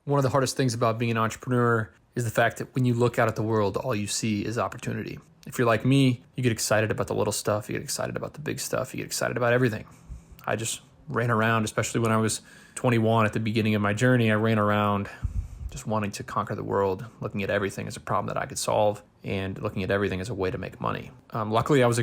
One of the hardest things about being an entrepreneur is the fact that when you look out at the world, all you see is opportunity. If you're like me, you get excited about the little stuff, you get excited about the big stuff, you get excited about everything. I just ran around, especially when I was 21 at the beginning of my journey. I ran around just wanting to conquer the world, looking at everything as a problem that I could solve and looking at everything as a way to make money. Luckily, I was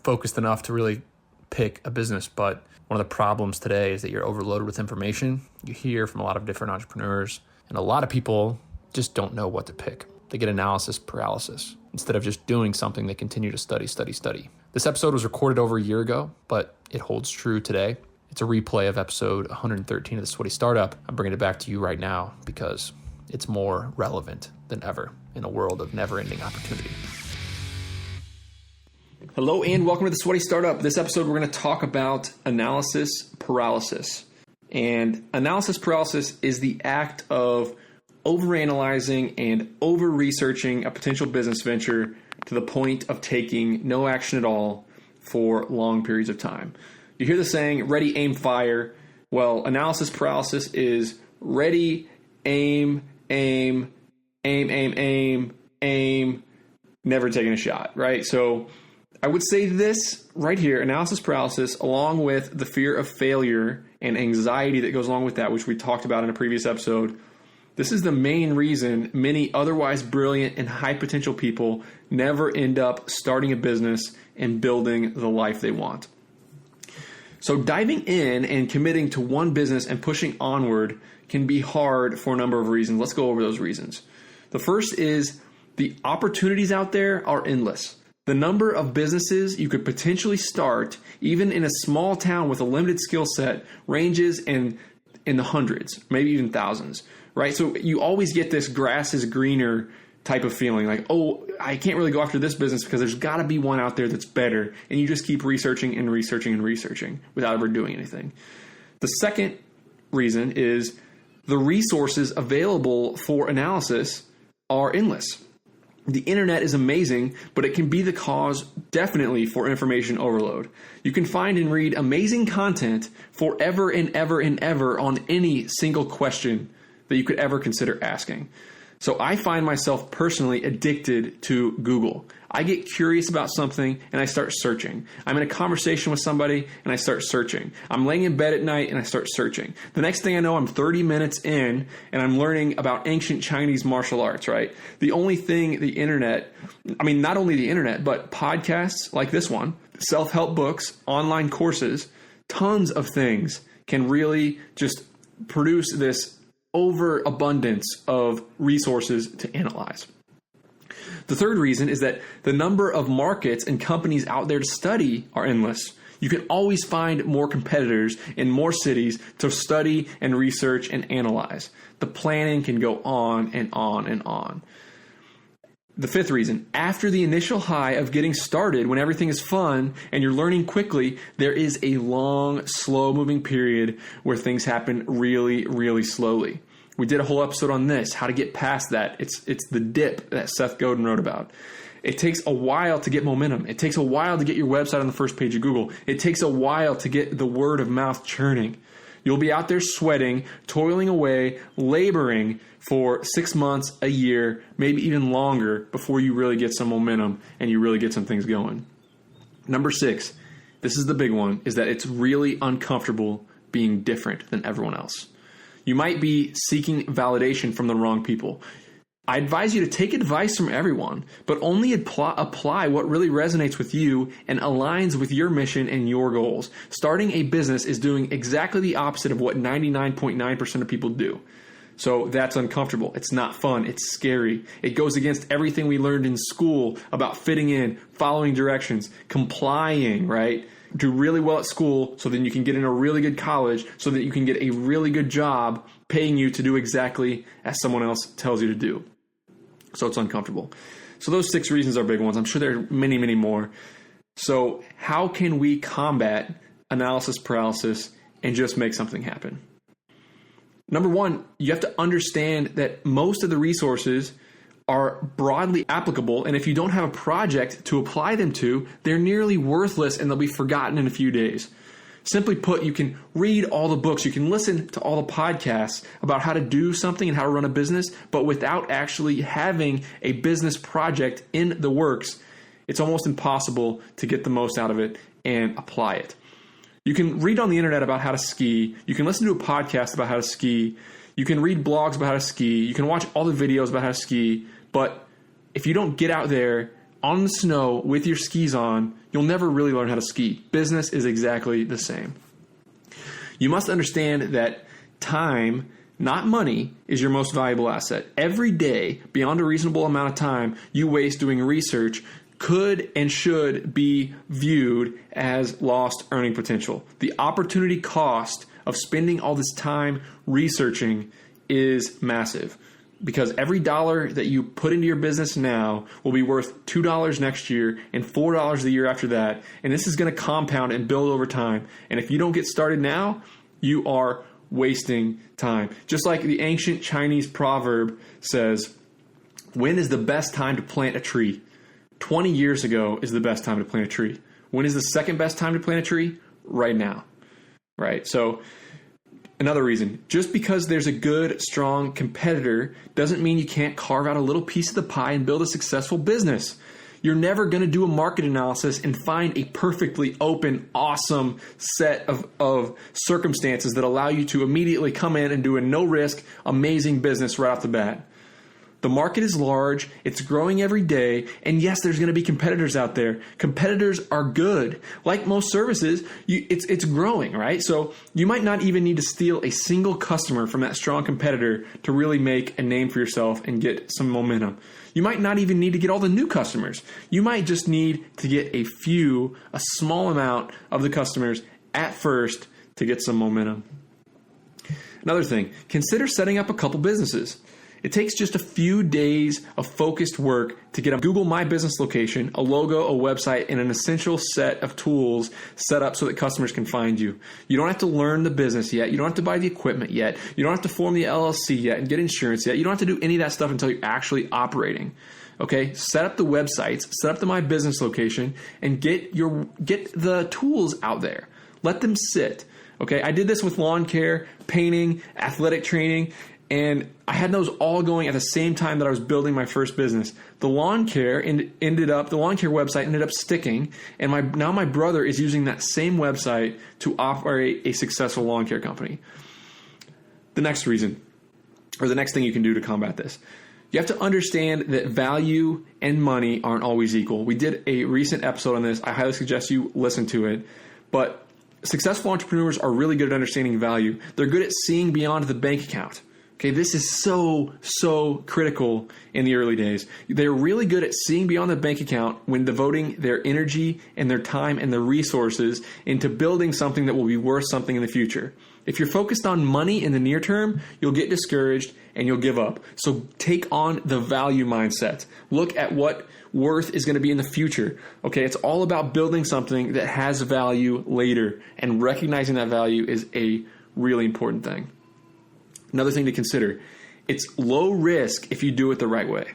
focused enough to really pick a business, but one of the problems today is that you're overloaded with information. You hear from a lot of different entrepreneurs, and a lot of people just don't know what to pick. They get analysis paralysis. Instead of just doing something, they continue to study. This episode was recorded over a year ago, but it holds true today. It's a replay of episode 113 of The Sweaty Startup. I'm bringing it back to you right now because it's more relevant than ever in a world of never-ending opportunity. Hello and welcome to The Sweaty Startup. This episode, we're going to talk about analysis paralysis. And analysis paralysis is the act of overanalyzing and over-researching a potential business venture to the point of taking no action at all for long periods of time. You hear the saying, ready, aim, fire. Well, analysis paralysis is ready, aim, never taking a shot, right? So I would say this right here, analysis paralysis, along with the fear of failure and anxiety that goes along with that, which we talked about in a previous episode, this is the main reason many otherwise brilliant and high potential people never end up starting a business and building the life they want. So diving in and committing to one business and pushing onward can be hard for a number of reasons. Let's go over those reasons. The first is the opportunities out there are endless. The number of businesses you could potentially start, even in a small town with a limited skill set, ranges in the hundreds, maybe even thousands, right? So you always get this grass is greener type of feeling like, oh, I can't really go after this business because there's got to be one out there that's better. And you just keep researching without ever doing anything. The second reason is the resources available for analysis are endless. The internet is amazing, but it can be the cause definitely for information overload. You can find and read amazing content forever and ever on any single question that you could ever consider asking. So I find myself personally addicted to Google. I get curious about something and I start searching. I'm in a conversation with somebody and I start searching. I'm laying in bed at night and I start searching. The next thing I know, I'm 30 minutes in and I'm learning about ancient Chinese martial arts, right? The only thing the internet, not only the internet, but podcasts like this one, self-help books, online courses, tons of things can really just produce this overabundance of resources to analyze. The third reason is that the number of markets and companies out there to study are endless. You can always find more competitors in more cities to study and research and analyze. The planning can go on and on and on. The fifth reason, after the initial high of getting started, when everything is fun and you're learning quickly, there is a long, slow-moving period where things happen really, really slowly. We did a whole episode on this, how to get past that. It's the dip that Seth Godin wrote about. It takes a while to get momentum. It takes a while to get your website on the first page of Google. It takes a while to get the word of mouth churning. You'll be out there sweating, toiling away, laboring for 6 months, a year, maybe even longer before you really get some momentum and you really get some things going. Number 6, this is the big one, is that it's really uncomfortable being different than everyone else. You might be seeking validation from the wrong people. I advise you to take advice from everyone, but only apply what really resonates with you and aligns with your mission and your goals. Starting a business is doing exactly the opposite of what 99.9% of people do. So that's uncomfortable. It's not fun. It's scary. It goes against everything we learned in school about fitting in, following directions, complying, right? Do really well at school so then you can get in a really good college so that you can get a really good job paying you to do exactly as someone else tells you to do. So it's uncomfortable. So those 6 reasons are big ones. I'm sure there are many, many more. So how can we combat analysis paralysis and just make something happen? Number 1, you have to understand that most of the resources are broadly applicable, and if you don't have a project to apply them to, they're nearly worthless and they'll be forgotten in a few days. Simply put, you can read all the books, you can listen to all the podcasts about how to do something and how to run a business, but without actually having a business project in the works, it's almost impossible to get the most out of it and apply it. You can read on the internet about how to ski. You can listen to a podcast about how to ski. You can read blogs about how to ski. You can watch all the videos about how to ski. But if you don't get out there on the snow with your skis on, you'll never really learn how to ski. Business is exactly the same. You must understand that time, not money, is your most valuable asset. Every day, beyond a reasonable amount of time you waste doing research could and should be viewed as lost earning potential. The opportunity cost of spending all this time researching is massive, because every dollar that you put into your business now will be worth $2 next year and $4 the year after that. And this is going to compound and build over time. And if you don't get started now, you are wasting time. Just like the ancient Chinese proverb says, when is the best time to plant a tree? 20 years ago is the best time to plant a tree. When is the second best time to plant a tree? Right now. Right? So another reason, just because there's a good, strong competitor doesn't mean you can't carve out a little piece of the pie and build a successful business. You're never going to do a market analysis and find a perfectly open, awesome set of circumstances that allow you to immediately come in and do a no-risk, amazing business right off the bat. The market is large, it's growing every day, and yes, there's going to be competitors out there. Competitors are good. Like most services, it's growing, right? So you might not even need to steal a single customer from that strong competitor to really make a name for yourself and get some momentum. You might not even need to get all the new customers. You might just need to get a small amount of the customers at first to get some momentum. Another thing, consider setting up a couple businesses. It takes just a few days of focused work to get a Google My Business location, a logo, a website, and an essential set of tools set up so that customers can find you. You don't have to learn the business yet. You don't have to buy the equipment yet. You don't have to form the LLC yet and get insurance yet. You don't have to do any of that stuff until you're actually operating. Okay, set up the websites, set up the My Business location, and get the tools out there. Let them sit. Okay, I did this with lawn care, painting, athletic training, and I had those all going at the same time that I was building my first business. The lawn care website ended up sticking, and now my brother is using that same website to operate a successful lawn care company. The next thing you can do to combat this, you have to understand that value and money aren't always equal. We did a recent episode on this. I highly suggest you listen to it. But successful entrepreneurs are really good at understanding value. They're good at seeing beyond the bank account. Okay, this is so critical in the early days. They're really good at seeing beyond the bank account when devoting their energy and their time and their resources into building something that will be worth something in the future. If you're focused on money in the near term, you'll get discouraged and you'll give up. So take on the value mindset. Look at what worth is going to be in the future. Okay, it's all about building something that has value later, and recognizing that value is a really important thing. Another thing to consider, it's low risk if you do it the right way.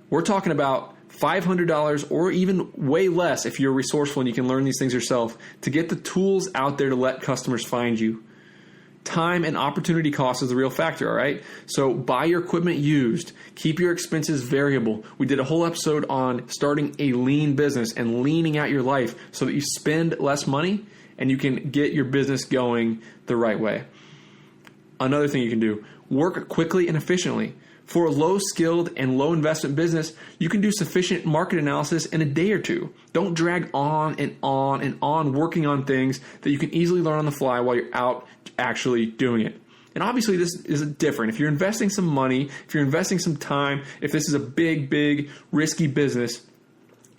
We're talking about $500 or even way less if you're resourceful and you can learn these things yourself to get the tools out there to let customers find you. Time and opportunity cost is the real factor, all right? So buy your equipment used. Keep your expenses variable. We did a whole episode on starting a lean business and leaning out your life so that you spend less money and you can get your business going the right way. Another thing you can do, work quickly and efficiently. For a low-skilled and low-investment business, you can do sufficient market analysis in a day or two. Don't drag on and on and on working on things that you can easily learn on the fly while you're out actually doing it. And obviously this is different. If you're investing some money, if you're investing some time, if this is a big, risky business,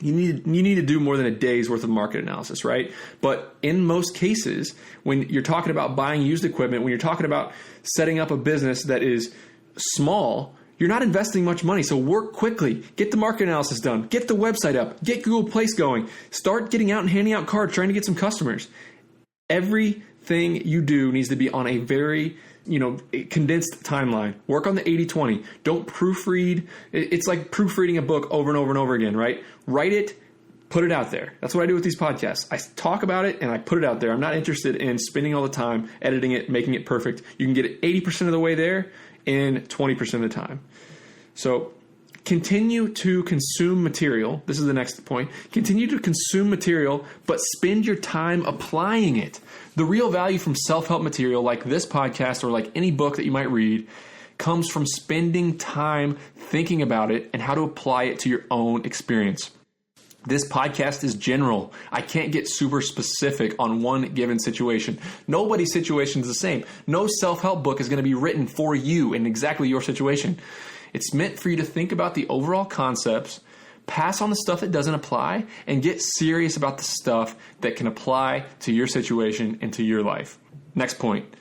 you need to do more than a day's worth of market analysis, right? But in most cases, when you're talking about buying used equipment, when you're talking about setting up a business that is small, you're not investing much money. So work quickly. Get the market analysis done. Get the website up. Get Google Place going. Start getting out and handing out cards, trying to get some customers. Everything you do needs to be on a very condensed timeline. Work on the 80-20. Don't proofread. It's like proofreading a book over and over and over again, right? Write it put it out there. That's what I do with these podcasts. I talk about it and I put it out there. I'm not interested in spending all the time editing it, making it perfect. You can get it 80% of the way there in 20% of the time. So continue to consume material. This is the next point. Continue to consume material, but spend your time applying it. The real value from self-help material like this podcast or like any book that you might read comes from spending time thinking about it and how to apply it to your own experience. This podcast is general. I can't get super specific on one given situation. Nobody's situation is the same. No self-help book is going to be written for you in exactly your situation. It's meant for you to think about the overall concepts, pass on the stuff that doesn't apply, and get serious about the stuff that can apply to your situation and to your life. Next point.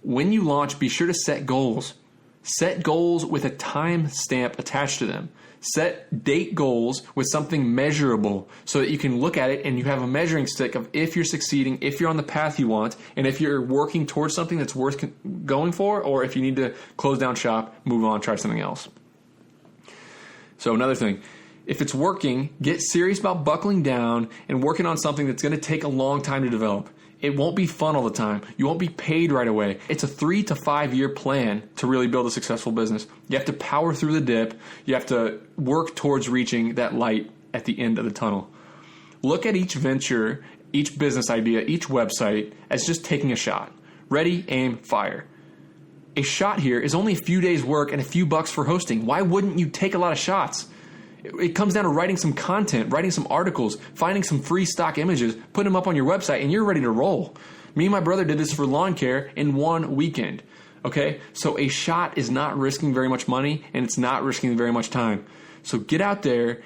When you launch, be sure to set goals. Set goals with a time stamp attached to them. Set date goals with something measurable so that you can look at it and you have a measuring stick of if you're succeeding, if you're on the path you want, and if you're working towards something that's worth going for, or if you need to close down shop, move on, try something else. So another thing, if it's working, get serious about buckling down and working on something that's going to take a long time to develop. It won't be fun all the time. You won't be paid right away. It's a 3 to 5 year plan to really build a successful business. You have to power through the dip. You have to work towards reaching that light at the end of the tunnel. Look at each venture, each business idea, each website as just taking a shot. Ready, aim, fire. A shot here is only a few days work and a few bucks for hosting. Why wouldn't you take a lot of shots? It comes down to writing some content, writing some articles, finding some free stock images, putting them up on your website, and you're ready to roll. Me and my brother did this for lawn care in one weekend. Okay? So a shot is not risking very much money, and it's not risking very much time. So get out there,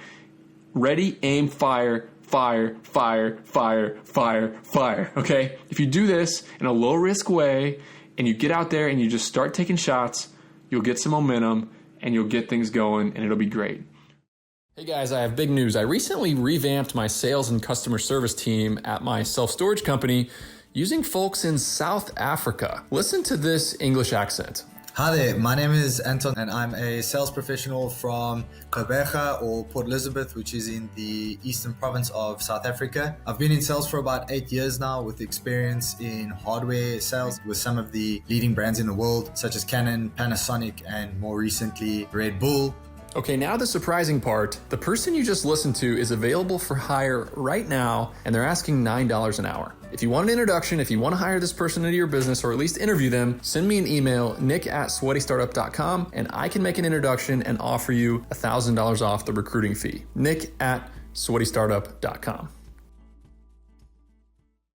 ready, aim, fire, fire, fire, fire, fire, fire. Okay? If you do this in a low risk way, and you get out there and you just start taking shots, you'll get some momentum, and you'll get things going, and it'll be great. Hey guys, I have big news. I recently revamped my sales and customer service team at my self-storage company using folks in South Africa. Listen to this English accent. Hi there, my name is Anton and I'm a sales professional from Gqeberha or Port Elizabeth, which is in the eastern province of South Africa. I've been in sales for about 8 years now with experience in hardware sales with some of the leading brands in the world, such as Canon, Panasonic, and more recently Red Bull. Okay, now the surprising part. The person you just listened to is available for hire right now, and they're asking $9 an hour. If you want an introduction, if you want to hire this person into your business or at least interview them, send me an email, nick@sweatystartup.com, and I can make an introduction and offer you $1,000 off the recruiting fee. nick@sweatystartup.com.